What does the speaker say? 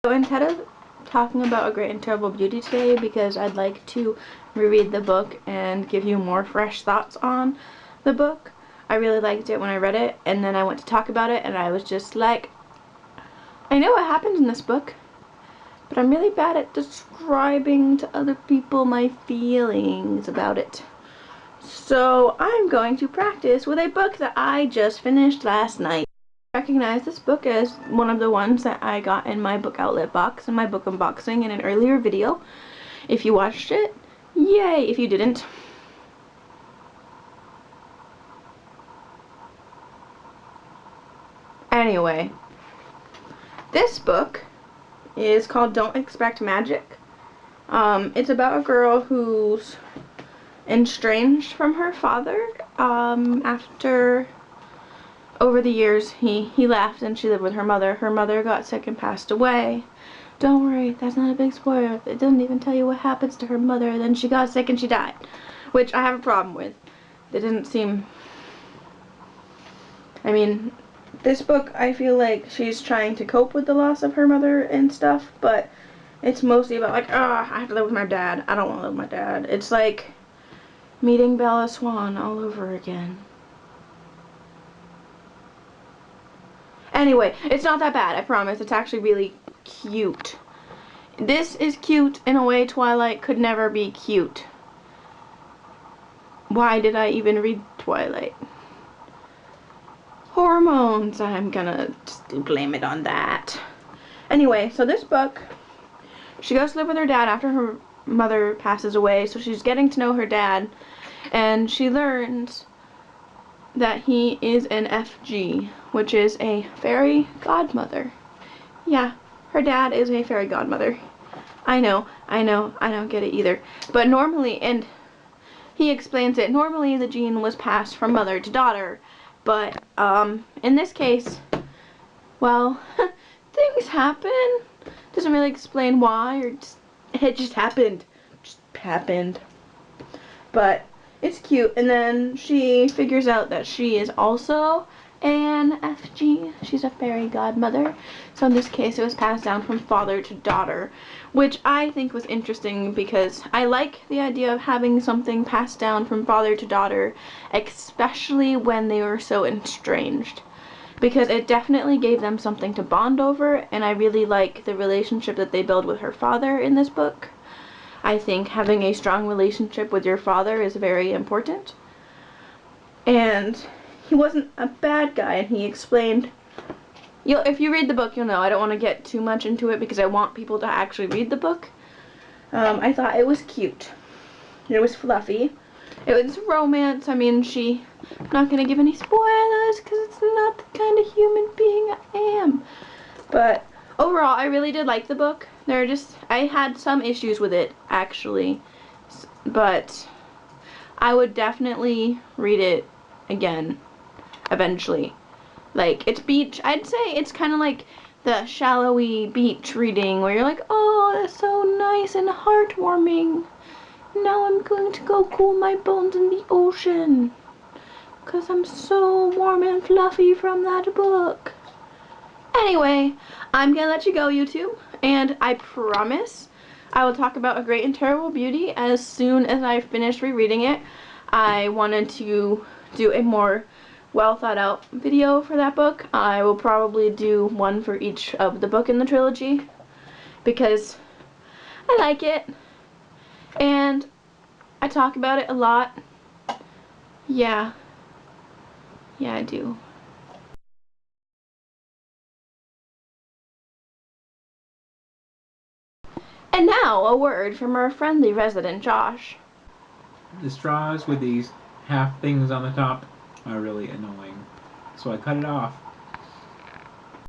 So instead of talking about A Great and Terrible Beauty today, because I'd like to reread the book and give you more fresh thoughts on the book. I really liked it when I read it, and then I went to talk about it, and I was just like, I know what happens in this book, but I'm really bad at describing to other people my feelings about it. So I'm going to practice with a book that I just finished last night. I recognize this book as one of the ones that I got in my book outlet box in my book unboxing in an earlier video. If you watched it, yay! If you didn't, anyway, this book is called Don't Expect Magic. It's about a girl who's estranged from her father after over the years he left and she lived with her mother. Her mother got sick and passed away. Don't worry, that's not a big spoiler. It doesn't even tell you what happens to her mother. Then she got sick and she died, which I have a problem with. It didn't seem, I mean, this book, I feel like she's trying to cope with the loss of her mother and stuff, but it's mostly about like, I have to live with my dad. I don't want to live with my dad. It's like meeting Bella Swan all over again. Anyway, it's not that bad, I promise. It's actually really cute. This is cute in a way Twilight could never be cute. Why did I even read Twilight? Hormones. I'm gonna just blame it on that. Anyway, so this book, she goes to live with her dad after her mother passes away, so she's getting to know her dad, and she learns that he is an FG, which is a fairy godmother. Yeah, her dad is a fairy godmother. I know, I don't get it either. But normally, and he explains it, normally the gene was passed from mother to daughter, but in this case, well, things happen. Doesn't really explain why, or it just happened. Just happened. But it's cute, and then she figures out that she is also an FG. She's a fairy godmother. So in this case, it was passed down from father to daughter, which I think was interesting because I like the idea of having something passed down from father to daughter, especially when they were so estranged, because it definitely gave them something to bond over, and I really like the relationship that they build with her father in this book. I think having a strong relationship with your father is very important. And he wasn't a bad guy, and he explained, if you read the book, you'll know. I don't want to get too much into it because I want people to actually read the book. I thought it was cute. It was fluffy. It was romance. I mean, I'm not going to give any spoilers because it's not the kind of human being I am. But overall, I really did like the book. I had some issues with it, actually, but I would definitely read it again, eventually. Like, it's beach, I'd say it's kind of like the shallowy beach reading, where you're like, oh, that's so nice and heartwarming. Now I'm going to go cool my bones in the ocean, because I'm so warm and fluffy from that book. Anyway, I'm gonna let you go, YouTube, and I promise I will talk about A Great and Terrible Beauty as soon as I finish rereading it. I wanted to do a more well thought out video for that book. I will probably do one for each of the book in the trilogy because I like it and I talk about it a lot. Yeah, I do. And now, a word from our friendly resident Josh. The straws with these half things on the top are really annoying, so I cut it off.